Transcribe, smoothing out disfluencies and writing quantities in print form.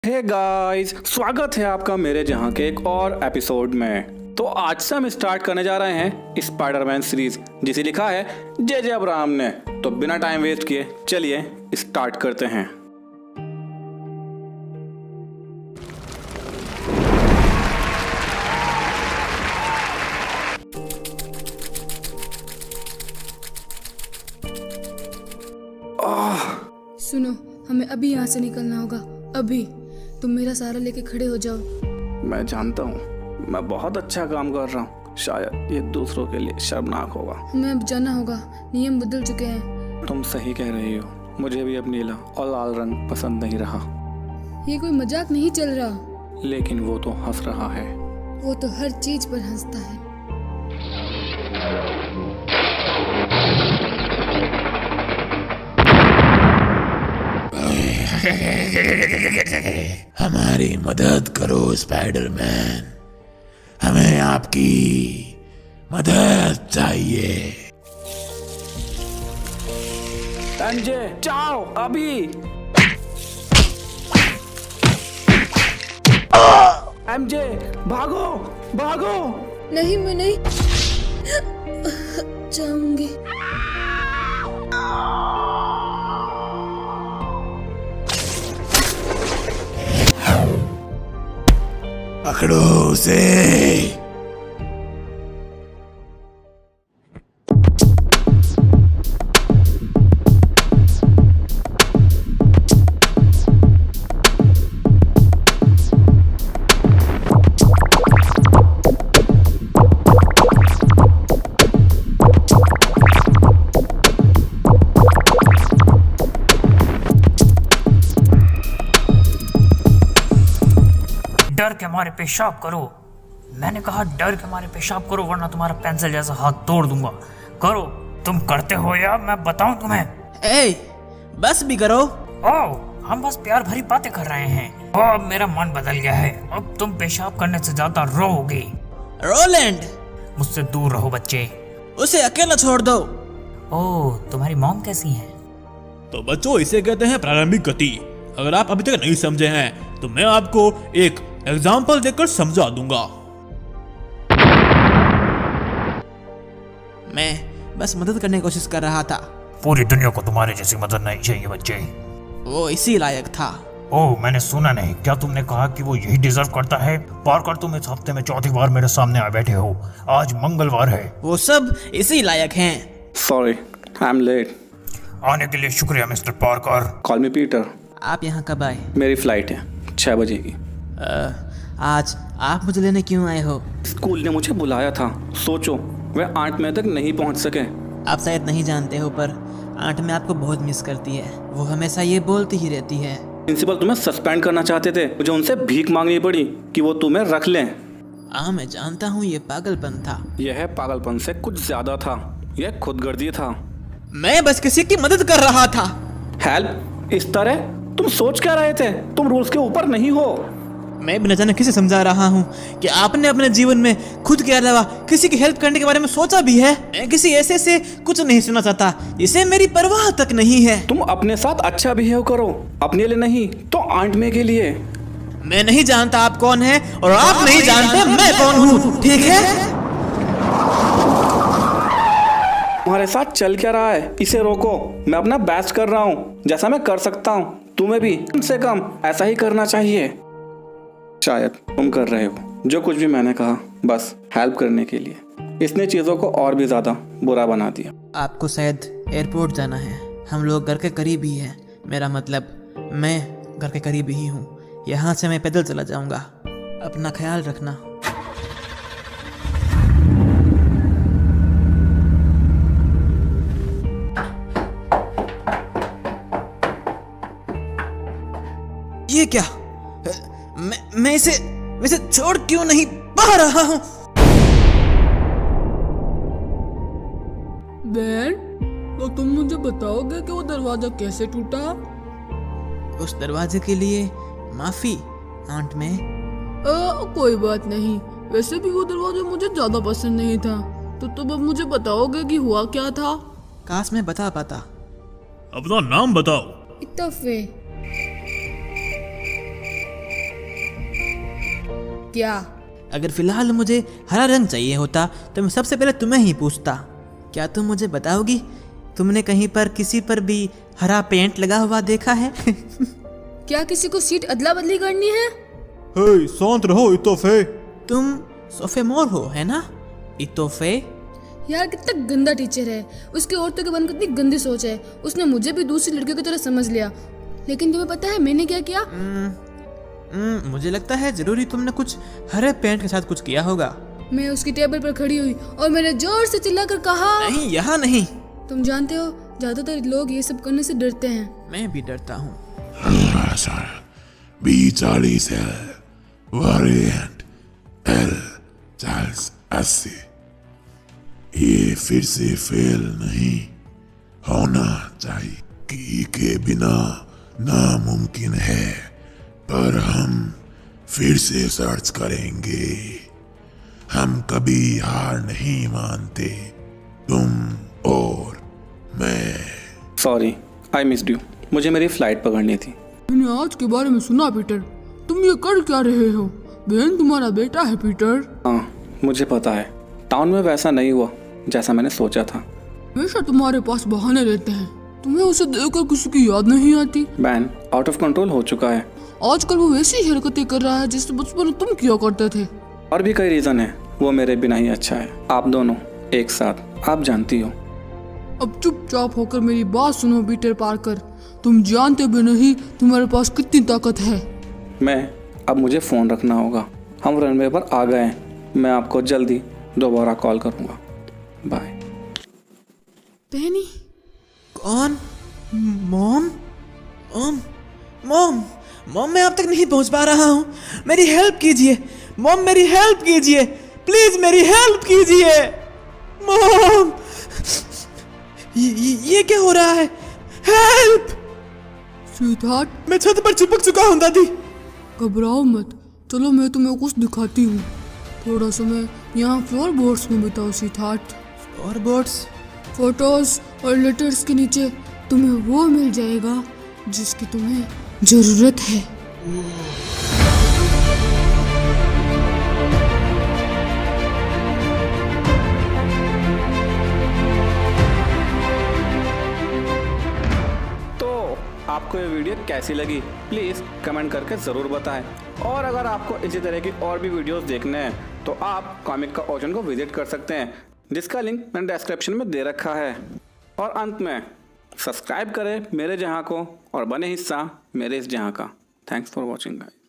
Hey guys, स्वागत है आपका मेरे जहां के एक और एपिसोड में। तो आज से हम स्टार्ट करने जा रहे हैं स्पाइडरमैन सीरीज, जिसे लिखा है जे अब्राहम ने। तो बिना टाइम वेस्ट किए चलिए स्टार्ट करते हैं। सुनो, हमें अभी यहाँ से निकलना होगा। अभी तुम मेरा सहारा लेके खड़े हो जाओ। मैं जानता हूँ मैं बहुत अच्छा काम कर रहा हूँ, शायद ये दूसरों के लिए शर्मनाक होगा। हमें अब जाना होगा, नियम बदल चुके हैं। तुम सही कह रही हो, मुझे भी अब नीला और लाल रंग पसंद नहीं रहा। ये कोई मजाक नहीं चल रहा। लेकिन वो तो हंस रहा है। वो तो हर चीज पर हंसता है। हमारी मदद करो स्पाइडरमैन, हमें आपकी मदद चाहिए। एमजे जाओ अभी। एमजे भागो भागो। नहीं, मैं नहीं जाऊंगी। पकड़ो उसे। डर के मारे पेशाब करो। मैंने कहा डर के मारे पेशाब करो, वरना तुम्हारा पेंसिल जैसा हाथ तोड़ दूंगा। करो। तुम करते हो या मैं बताऊं तुम्हें? ए, बस भी करो। ओह, हम बस प्यार भरी बातें कर रहे हैं। ओह, अब मेरा मन बदल गया है। अब तुम पेशाब करने से ज्यादा रोओगे। रोलैंड, मुझसे दूर रहो बच्चे। उसे अकेला छोड़ दो। ओह, तुम्हारी मॉम कैसी है? तो बच्चों, इसे कहते हैं प्रारंभिक गति। अगर आप अभी तक नहीं समझे हैं तो मैं आपको एक एग्जाम्पल देकर समझा दूंगा। मैं बस मदद करने की कोशिश कर रहा था। पूरी दुनिया को तुम्हारे जैसी मदद नहीं चाहिए बच्चे। वो इसी लायक था। ओह, मैंने सुना नहीं। क्या तुमने कहा कि वो यही डिजर्व करता है? पार्कर, तुम इस हफ्ते में चौथी बार मेरे सामने आ बैठे हो। आज मंगलवार है। वो सब इसी लायक हैं। Sorry, I am late. आने के लिए शुक्रिया mister Parker. Call me Peter. आप यहाँ कब आए? मेरी फ्लाइट है 6 बजे की। आज आप मुझे लेने क्यों आए हो? स्कूल ने मुझे बुलाया था। सोचो, वे 8 मई तक नहीं पहुंच सके। आप शायद नहीं जानते हो, पर आंट में आपको बहुत मिस करती है। वो हमेशा ये बोलती ही रहती है। प्रिंसिपल तुम्हें सस्पेंड करना चाहते थे, मुझे उनसे भीख मांगनी पड़ी कि वो तुम्हें रख लें। मैं जानता हूँ ये पागलपन था। यह पागलपन से कुछ ज्यादा था। यह खुदगर्दी था। मैं बस किसी की मदद कर रहा था। हेल्प? इस तरह तुम सोच क्या रहे थे? तुम रूल्स के ऊपर नहीं हो। मैं बिना जाने किसे समझा रहा हूँ कि आपने अपने जीवन में खुद के अलावा किसी की हेल्प करने के बारे में सोचा भी है? मैं किसी ऐसे से कुछ नहीं सुना चाहता, इसे मेरी परवाह तक नहीं है। तुम अपने साथ अच्छा बिहेव करो, अपने लिए नहीं तो आंट में के लिए। मैं नहीं जानता आप कौन है और आप नहीं जानते मैं कौन हूँ, ठीक है? तुम्हारे साथ चल क्या रहा है? इसे रोको। मैं अपना बेस्ट कर रहा हूँ, जैसा मैं कर सकता हूँ। तुम्हें भी कम से कम ऐसा ही करना चाहिए। शायद तुम कर रहे हो जो कुछ भी मैंने कहा बस हेल्प करने के लिए। इसने चीजों को और भी ज्यादा बुरा बना दिया। आपको शायद एयरपोर्ट जाना है। हम लोग घर के करीब ही हैं। मेरा मतलब मैं घर के करीब ही हूँ। यहाँ से मैं पैदल चला जाऊँगा। अपना ख्याल रखना। ये क्या? मैं इसे छोड़ क्यों नहीं पा रहा हूँ? बैन, तो तुम मुझे बताओगे कि वो दरवाजा कैसे टूटा? उस दरवाजे के लिए माफी आंट में। कोई बात नहीं। वैसे भी वो दरवाजा मुझे ज्यादा पसंद नहीं था। तो तुम अब मुझे बताओगे कि हुआ क्या था? काश मैं बता पाता। अपना नाम बताओ। इत्तफे। क्या? अगर फिलहाल मुझे हरा रंग चाहिए होता तो मैं सबसे पहले तुम्हें ही पूछता। क्या तुम मुझे बताओगी, तुमने कहीं पर किसी पर भी हरा पेंट लगा हुआ देखा है? क्या किसी को सीट अदला बदली करनी है? हे शांत रहो इतोफे। तुम सोफेमोर हो, है ना? इतोफे? यार कितना गंदा टीचर है। उसके औरतों के बारे में कितनी गंदी सोच है। उसने मुझे भी दूसरी लड़कियों की तरह समझ लिया। लेकिन तुम्हें पता है मैंने क्या किया? मुझे लगता है जरूरी तुमने कुछ हरे पेंट के साथ कुछ किया होगा। मैं उसकी टेबल पर खड़ी हुई और मैंने जोर से चिल्लाकर कहा, नहीं, यहाँ नहीं। तुम जानते हो ज्यादातर लोग ये सब करने से डरते हैं। मैं भी डरता हूँ। B40 variant L Charles 80। ये फिर से फेल नहीं होना चाहिए। की के बिना नामुमकिन है, पर हम फिर से सर्च करेंगे। हम कभी हार नहीं मानते, तुम और मैं। Sorry, I missed you. मुझे मेरी फ्लाइट पकड़नी थी। मैंने आज के बारे में सुना पीटर। तुम ये कर क्या रहे हो? बहन तुम्हारा बेटा है पीटर। हाँ, मुझे पता है। टाउन में वैसा नहीं हुआ जैसा मैंने सोचा था। हमेशा तुम्हारे पास बहाने रहते हैं। तुम्हें उसे देखकर किसी की याद नहीं आती? बैन आउट ऑफ कंट्रोल हो चुका है। आजकल वो वैसी ही हरकतें कर रहा है जैसे बचपन में तुम किया करते थे। और भी कई रीजन है, वो मेरे बिना ही अच्छा है। आप दोनों एक साथ, आप जानती हो। अब चुपचाप होकर मेरी बात सुनो पीटर पार्कर। तुम जानते भी नहीं तुम्हारे पास कितनी ताकत है। अब मुझे फोन रखना होगा। हम रनवे पर आ गए हैं। मैं आपको जल्दी दोबारा कॉल करूंगा। बाय। बहनी, कौन? मॉम? मॉम? मॉम, मैं अब तक नहीं पहुंच पा रहा हूँ। मेरी हेल्प कीजिए मॉम, मेरी हेल्प कीजिए प्लीज, मेरी हेल्प कीजिए मॉम। ये क्या हो रहा है? हेल्प! स्वीटहार्ट, मैं छत पर चिपक चुका हूँ दादी। घबराओ मत। चलो मैं तुम्हें कुछ दिखाती हूँ। थोड़ा समय यहाँ फ्लोर बोर्ड्स में बिताओ स्वीटहार्ट। और बोर्ड्स? फोटोज और लेटर्स के नीचे तुम्हें वो मिल जाएगा जिसकी तुम्हें जरूरत है। आपको ये वीडियो कैसी लगी प्लीज़ कमेंट करके ज़रूर बताएं। और अगर आपको इसी तरह की और भी वीडियोस देखने हैं तो आप कॉमिक का ओशन को विजिट कर सकते हैं, जिसका लिंक मैंने डिस्क्रिप्शन में दे रखा है। और अंत में सब्सक्राइब करें मेरे जहां को और बने हिस्सा मेरे इस जहां का। Thanks for watching guys.